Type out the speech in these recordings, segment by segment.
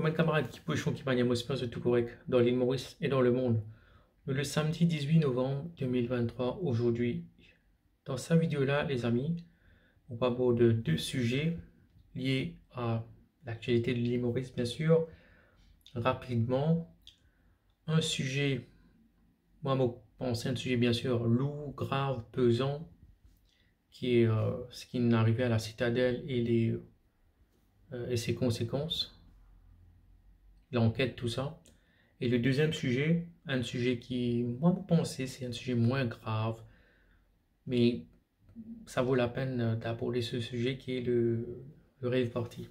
Mes camarades qui pochon qui maniament de tout correct dans l'île Maurice et dans le monde. Nous le samedi 18 novembre 2023 aujourd'hui. Dans cette vidéo-là, les amis, on va aborder deux sujets liés à l'actualité de l'île Maurice, bien sûr. Rapidement, un sujet, moi, je pense, un sujet bien sûr lourd, grave, pesant, qui est ce qui est arrivé à la citadelle et ses conséquences, l'enquête, tout ça. Et le deuxième sujet, un sujet qui, moi, je pensais, c'est un sujet moins grave, mais ça vaut la peine d'aborder ce sujet qui est le rave party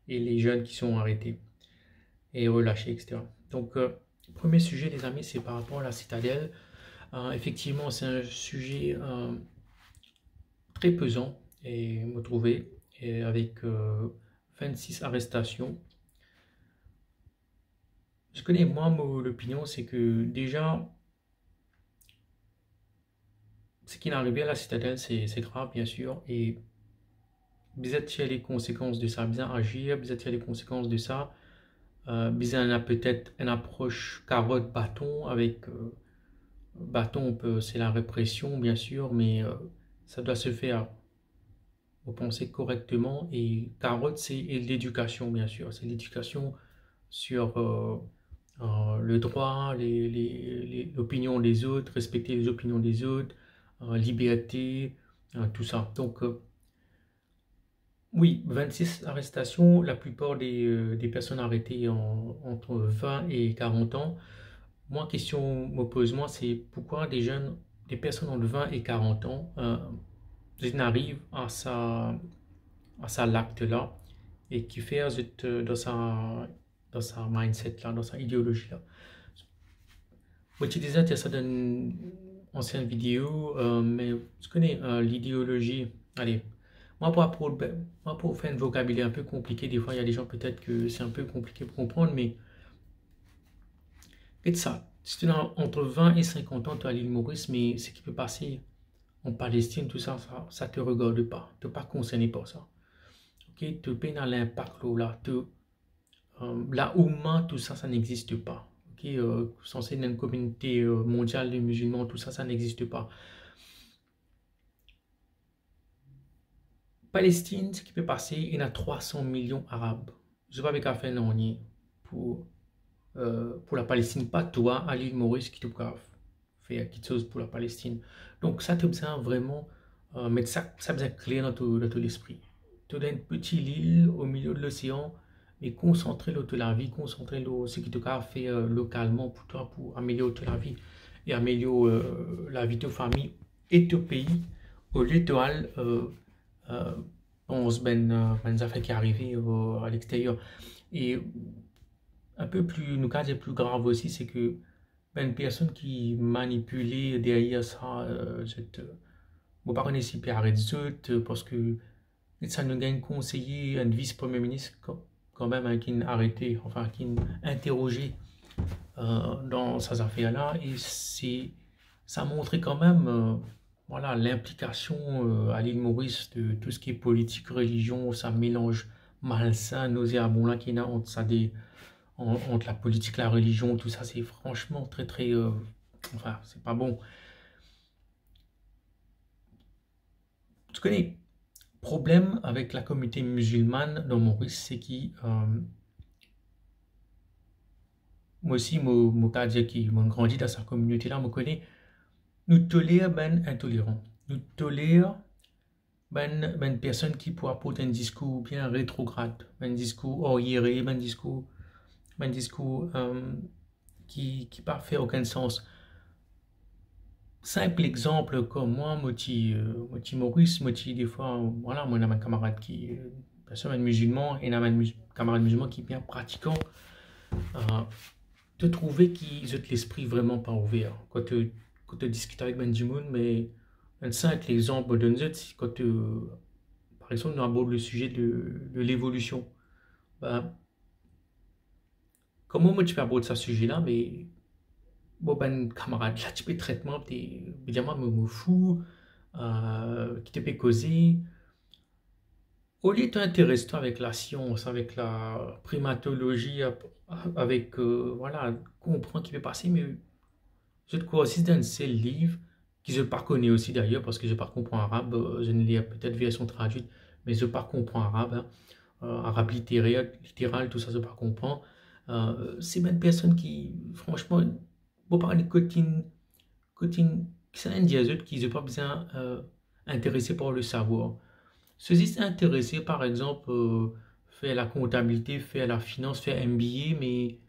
et les jeunes qui sont arrêtés et relâchés, etc. Donc, premier sujet, les amis, c'est par rapport à la citadelle. Effectivement, c'est un sujet très pesant et me trouver et avec 26 arrestations. Je connais, moi, l'opinion, c'est que déjà, ce qui est arrivé à la citadelle, c'est grave, bien sûr, et bien tirer les conséquences de ça, bien agir, bien tirer les conséquences de ça. Bien a peut-être une approche carotte-bâton avec bâton, c'est la répression, bien sûr, mais ça doit se faire, vous pensez correctement, et carotte, c'est l'éducation, bien sûr, c'est l'éducation sur le droit, l'opinion des autres, respecter les opinions des autres, liberté, tout ça. Donc, oui, 26 arrestations, la plupart des personnes arrêtées entre 20 et 40 ans. Moi, question me pose, moi, c'est pourquoi des personnes entre 20 et 40 ans, n'arrivent à ça l'acte-là et qui fait dans sa mindset-là, dans sa idéologie-là. Moi, tu disais, tu as ça dans une ancienne vidéo, mais tu connais l'idéologie. Allez, moi, pour faire un vocabulaire un peu compliqué, des fois, il y a des gens peut-être que c'est un peu compliqué pour comprendre, mais faites ça. Si tu as entre 20 et 50 ans, tu es à l'île Maurice, mais ce qui peut passer en Palestine, tout ça, ça te regarde pas. Tu n'es pas concerné par ça. Ok, tu peines à l'impact là. La Oumma, tout ça, ça n'existe pas. Ok, censé être une communauté mondiale des musulmans, tout ça, ça n'existe pas. Palestine, ce qui peut passer, il y a 300 millions d'Arabes. Je ne sais pas avec affaire non pour la Palestine, pas toi, à l'île Maurice, qui te peut faire quelque chose pour la Palestine. Donc ça te besoin vraiment mettre ça besoin clair dans ton esprit. Tu as une petite île au milieu de l'océan, mais concentrer toute la vie, concentrer ce qui te fait localement pour toi, pour améliorer toute la vie et améliorer la vie de ta famille et de ton pays au littoral. Pense ben affaires qui arrivent à l'extérieur. Et un peu plus, nous cas plus grave aussi, c'est que ben, une personne qui manipulait derrière ça, bon, pas connaître si peut arrêter parce que ça nous gagne conseiller un vice-premier ministre quand même hein, qui a arrêté, enfin qui a interrogé dans ces affaires-là et ça montrait quand même voilà, l'implication à l'île Maurice de tout ce qui est politique, religion, ça mélange malsain, nauséabond là qu'il y a entre ça entre la politique, la religion, tout ça, c'est franchement très très enfin, c'est pas bon. Tu connais, problème avec la communauté musulmane dans Maurice, c'est qui moi aussi, moi, qui m'a grandi dans cette communauté-là, me connaît, nous tolère ben intolérant. Nous tolère ben personne qui pourra porter un discours bien rétrograde, un discours arriéré, ben discours qui pas fait aucun sens. Simple exemple comme moi, Maurice, des fois, voilà, moi, j'ai un camarade qui, personne musulman, et un camarade musulman qui est bien pratiquant, de trouver qu'ils ont l'esprit vraiment pas ouvert. Quand tu discutes avec Benjamin, mais un simple exemple de nous, quand par exemple, on aborde le sujet de l'évolution, ben, comment moi tu peux aborder ce sujet-là, mais bon, ben, camarade, là, tu peux traitement, t'es, évidemment, me fou, qui te peut causer. au lieu t'intéresser avec la science, avec la primatologie, avec, voilà, comprendre ce qui peut passer, mais je te crois aussi dans ces livres, que je ne pas connais aussi d'ailleurs, parce que je ne pas comprends arabe, je ne lis peut-être version traduite, mais je ne pas comprends arabe, hein, arabe littéral, tout ça, je ne pas comprends. C'est même personne qui, franchement, pour parler de cotine, c'est un diazot qui n'est pas besoin intéressé par le savoir. Ceux-ci sont intéressés, par exemple, faire la comptabilité, faire la finance, faire MBA, mais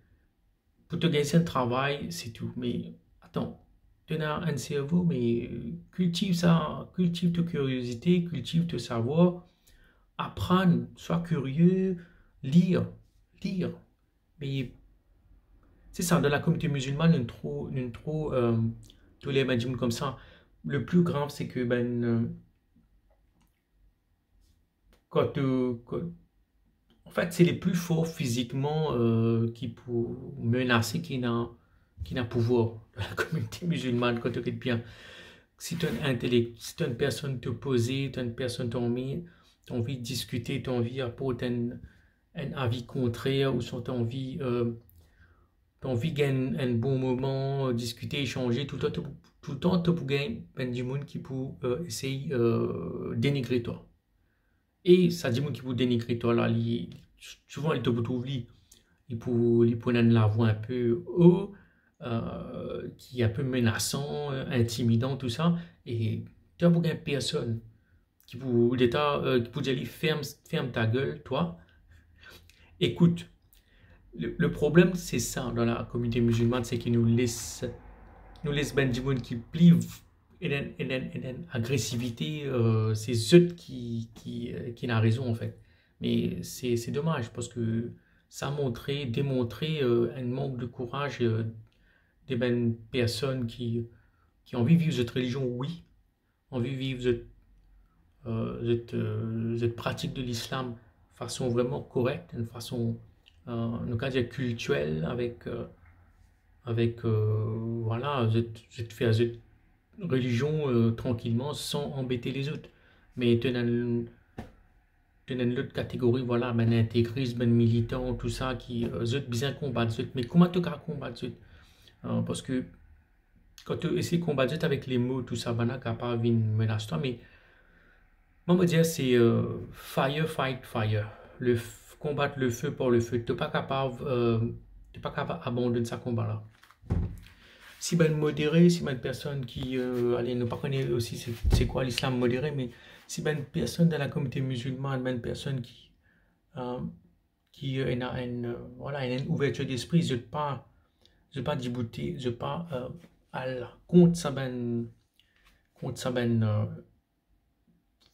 pour te gagner un travail, c'est tout. Mais attends, tu as un cerveau, mais cultive ça, cultive ta curiosité, cultive ton savoir, apprendre, sois curieux, lire, lire. Mais c'est ça, dans la communauté musulmane, tous les médiums comme ça. Le plus grave, c'est que en fait, c'est les plus forts physiquement qui pour menacer, qui n'a pouvoir dans la communauté musulmane quand tu regardes bien. Si tu as un intellect, si tu as une personne te poser, tu as une personne t'as envie de discuter, tu as envie d'apporter un avis contraire ou si tu as envie, de gagner un bon moment, discuter, échanger, tout le temps, tu peux gagner du monde qui peut essayer de dénigrer toi. Et ça dit qui peut dénigrer toi là, souvent il te trouve il peut prendre la voix un peu haut, qui est un peu menaçant, intimidant, tout ça. Et tu n'as pas personne qui peut dire ferme ta gueule, toi. Écoute, le problème c'est ça dans la communauté musulmane, c'est qu'ils nous laisse ben du monde qui plie et une agressivité, c'est eux qui n'a raison en fait. Mais c'est dommage parce que ça a démontré un manque de courage des ben personnes qui ont envie de vivre cette religion, oui, ont envie de vivre cette pratique de l'islam de façon vraiment correcte, une façon, nous cas dire culturelle, avec voilà, je te fais cette religion tranquillement sans embêter les autres. Mais tu as une autre catégorie, voilà, ben intégriste, ben militant, tout ça, qui zut bien combattre zut. Mais comment tu vas combattre zut? Parce que quand tu essaies de combattre zut avec les mots, tout ça, ben là, capable une menace toi. Mais moi, me dire, c'est fire, fight, fire. Combattre le feu pour le feu. Tu n'es pas capable d'abandonner ce combat-là. Si ben modéré, si ben personne qui, allez, ne pas connaît aussi c'est quoi l'islam modéré, mais si ben personne dans la communauté musulmane, ben personne qui a voilà, a une ouverture d'esprit, je pas débouter, je pas contre ça ben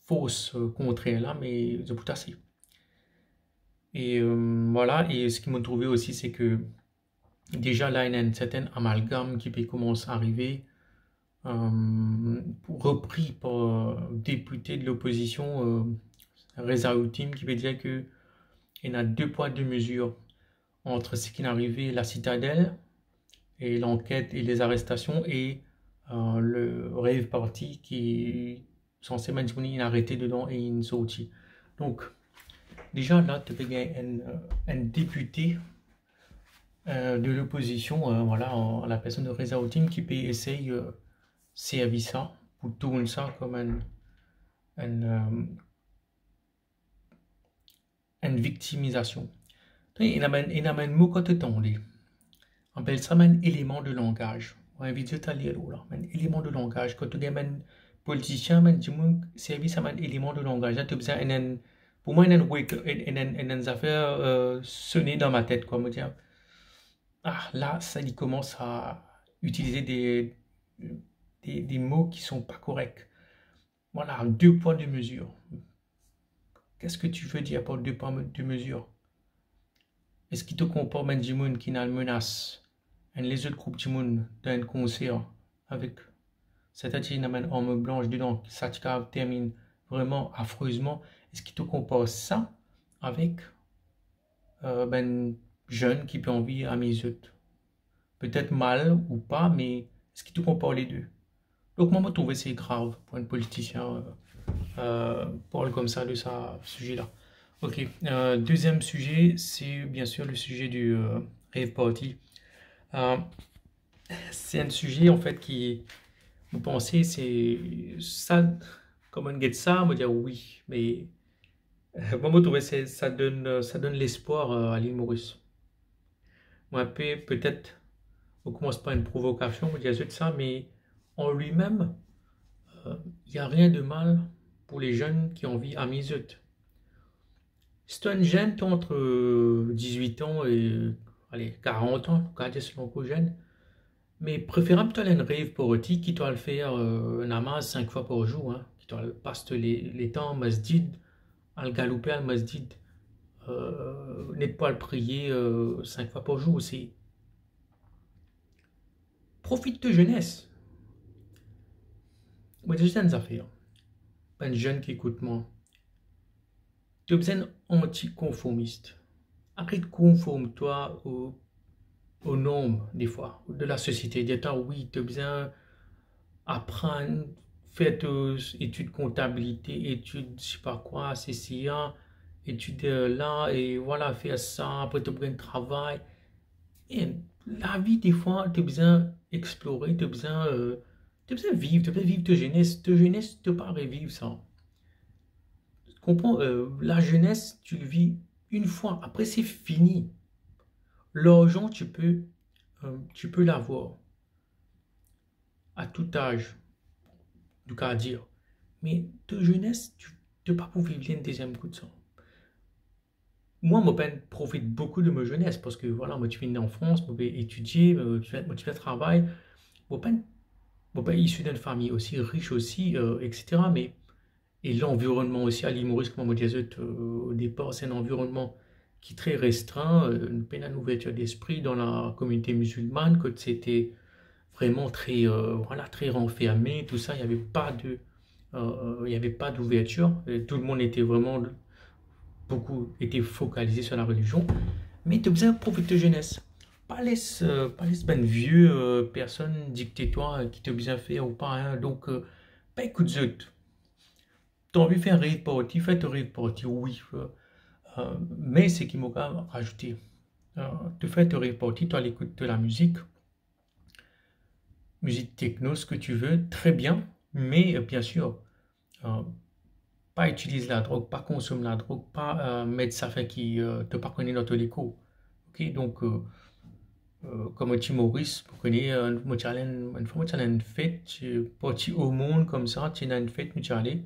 fausse contraire là, mais je peux assez. Et voilà, et ce qui m'a trouvé aussi, c'est que déjà là, il y a une certaine amalgame qui peut commencer à arriver, repris par député de l'opposition, Reza Outim, qui veut dire qu'il y a deux poids, deux mesures entre ce qui est arrivé, la citadelle, et l'enquête et les arrestations, et le Rave Party qui est censé maintenir arrêté dedans et une sortie. Donc, déjà là, tu as un député de l'opposition, voilà, la personne de Reza Outim qui peut essayer servir ça, pour tourner ça comme une victimisation. Il y a un mot quand tu on appelle ça un élément de langage. On va inviter à lire là, un élément de langage. Quand tu as un politicien, tu servir ça un élément de langage. Là, tu as besoin pour moi, il y a une affaire sonner dans ma tête, quoi, me dire. Ah, là, ça, il commence à utiliser des mots qui sont pas corrects. Voilà, deux poids, deux mesures. Qu'est-ce que tu veux dire par deux poids, deux mesures? Est-ce qu'il te comporte un monde qui n'a une menace? Et les autres groupes du monde dans un concert avec c'est-à-dire une arme blanche dedans, ça termine vraiment affreusement. Est-ce qu'il te compare ça avec jeune qui peut envie à mes autres? Peut-être mal ou pas, mais est-ce qu'il te compare les deux? Donc moi, je trouve que c'est grave pour un politicien parle comme ça de ce sujet-là. Ok, deuxième sujet, c'est bien sûr le sujet du rave party. Euh, c'est un sujet en fait qui, vous pensez, c'est ça, comment on get ça, on va dire oui, mais moi je trouve que ça donne l'espoir à l'île Maurice. Moi, peut-être, on commence par une provocation, on dit de ça, mais en lui-même, il n'y a rien de mal pour les jeunes qui ont envie à Misut. Si tu es un jeune, t'es entre 18 ans et allez, 40 ans, quand tu es selon le jeune, mais préférable tu as une rave party qui doit le faire un namaz 5 fois par jour, hein, qui doit passer les temps au masjid, à le galouper al masjid, n'est pas le prier 5 fois par jour aussi. Profite de jeunesse. Moi, j'ai des affaires. Un jeune qui écoute moi. Tu es besoin anticonformiste. Arrête, conforme-toi aux normes, des fois, de la société. Dis-toi, oui, tu as besoin d'apprendre, faire tes études comptabilité, études, je sais pas quoi, CCA, études là, et voilà, faire ça, après tu as besoin de travail. Et la vie, des fois, tu as besoin d'explorer, tu as besoin vivre, tu as besoin de vivre ta jeunesse. Ta jeunesse, tu ne peux pas revivre ça. Tu comprends? La jeunesse, tu le vis une fois, après c'est fini. L'argent, tu peux l'avoir à tout âge, du cas à dire. Mais ta jeunesse, tu ne peux pas pour vivre une deuxième coup de sang. Moi, profite beaucoup de ma jeunesse parce que voilà, moi, tu viens en France, moi, étudier, tu fais travail. Moi, pas issu d'une famille aussi riche aussi, etc. Mais, et l'environnement aussi à l'île Maurice, comme on disait au départ, c'est un environnement qui est très restreint, une peine à ouverture d'esprit dans la communauté musulmane, que c'était vraiment très, voilà, très renfermé, tout ça, il n'y avait pas de, il y avait pas d'ouverture, tout le monde était vraiment, beaucoup était focalisé sur la religion, mais tu as besoin de profiter de jeunesse. Pas laisse ben vieux personnes dicter toi qui te besoin faire ou pas, hein. Donc, pas écoute zut. Tu as envie de faire un rave party, fais ton rave party, oui. Mais c'est qu'il m'a quand même rajouté. Tu fais ton rave party, tu as l'écoute de la musique techno, ce que tu veux, très bien, mais bien sûr, euh, pas utiliser la drogue, pas consommer la drogue, pas mettre ça fait qui te pas connaître notre l'écho. Ok, donc, comme un Maurice, vous connaissez, une fois, tu as une fête, tu es parti au monde comme ça, tu as une fête, tu es allé.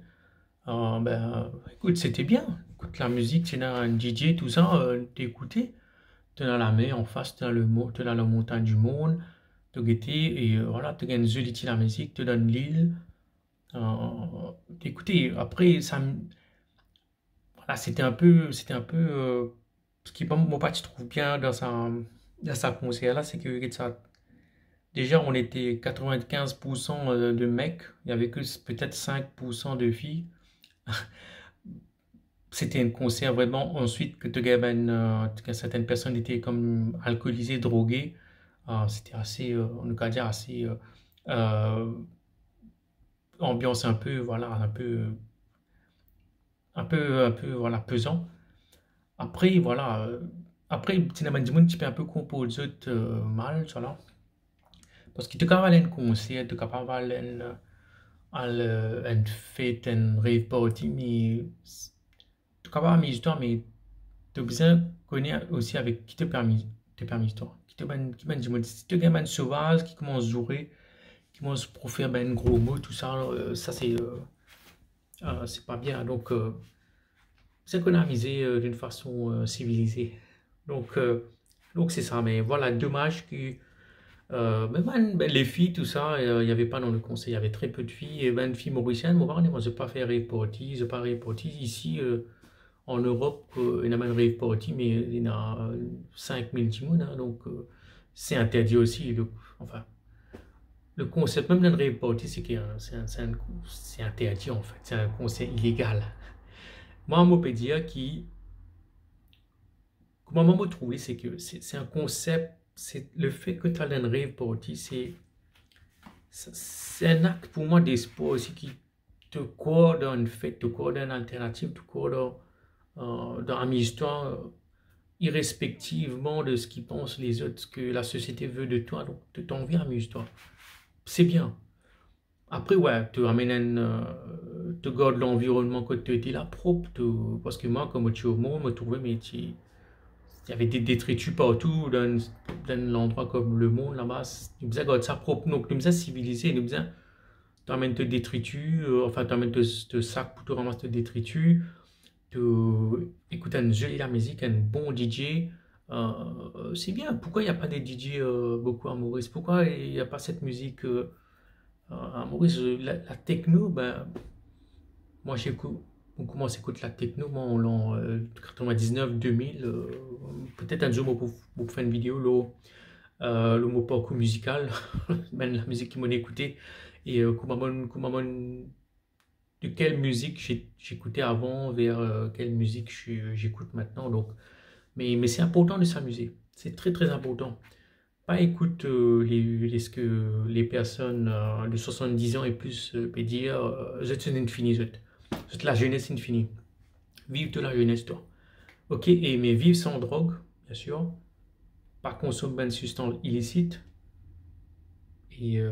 Ben, écoute, c'était bien. Écoute la musique, tu as un DJ, tout ça, t'écoutais. Tu es dans la mer en face, tu es dans la montagne du monde, tu as guetté, et voilà, tu as une jolie la musique, tu donnes l'île. Écoutez, après, voilà, c'était un peu, ce qui, moi, pas, je trouve bien dans sa concert là, c'est que ça, déjà, on était 95% de mecs, il y avait que peut-être 5% de filles. C'était un concert vraiment ensuite que que certaines personnes étaient comme alcoolisées, droguées. C'était assez, on va dire assez euh, ambiance un peu, voilà, un peu, voilà, pesant. Après, voilà, après, cinéma du monde, tu peux un peu composer mal, voilà. Parce que tu peux aller à un concert, tu peux aller à une fête, une rave party, mais tu peux avoir mes histoires, mais tu as besoin de connaître aussi avec qui te permis histoire. Qui ben, dis-moi, si tu es un sauvage qui commence à jouer, qui commence à faire ben gros mots, tout ça, ça c'est pas bien. Donc, c'est qu'on a misé d'une façon civilisée. Donc, euh, donc c'est ça. Mais voilà, dommage que ben, les filles, tout ça, il n'y avait pas dans le conseil. Il y avait très peu de filles. Et ben, une fille mauricienne, moi, je n'ai pas fait rave party. Je n'ai pas rave party. Ici, en Europe, il y a même rave party, mais il y en a 5000 timons. Hein, donc, c'est interdit aussi. Enfin, le concept même d'un rave party, c'est que c'est interdit en fait. C'est un concept illégal. Moi, je peux dire qui, comment je trouve, c'est que c'est un concept, c'est le fait que tu as un rave party, c'est un acte pour moi d'espoir aussi te croire dans une fête, te croire dans une alternative, te croire dans une histoire, irrespectivement de ce qu'ils pensent les autres, ce que la société veut de toi. Donc, tu t'en viens, amuse-toi. C'est bien. Après, ouais, tu ramènes tu gardes l'environnement que tu étais là propre. Parce que moi, comme tu es au monde, je me trouvais, mais il y avait des détritus partout dans l'endroit comme le monde là-bas. Nous faisons garder ça propre. Donc, nous faisons civilisé. Nous faisons, tu ramènes tes détritus, enfin, tu ramènes tes sacs pour te ramasser tes détritus. Tu écoutes une jolie la musique, un bon DJ. C'est bien. Pourquoi il n'y a pas des DJ beaucoup à Maurice? Pourquoi il n'y a pas cette musique à Maurice? La techno, ben, moi j'écoute, on commence à écouter la techno, moi en l'an 99-2000. Peut-être un jour, pour faire une vidéo, le mot parcours musical, ben, la musique qui m'en écouté. Et de quelle musique j'écoutais avant vers quelle musique j'écoute maintenant. Donc, mais c'est important de s'amuser. C'est très très important. Pas écoute ce que les personnes de 70 ans et plus peuvent dire. C'est une infinie, c'est la jeunesse infinie. Vive de la jeunesse, toi. Ok, mais vivre sans drogue, bien sûr. Pas consommer de substances illicites. Et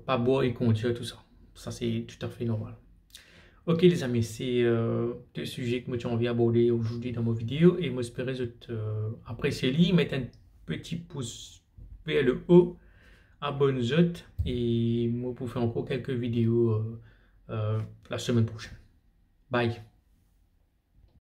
pas boire et conduire, tout ça. Ça, c'est tout à fait normal. Ok les amis, c'est deux sujets que j'ai envie d'aborder aujourd'hui dans ma vidéo et j'espère que vous appréciez. Mettez un petit pouce vers le haut, abonnez-vous et moi pour faire encore quelques vidéos la semaine prochaine. Bye.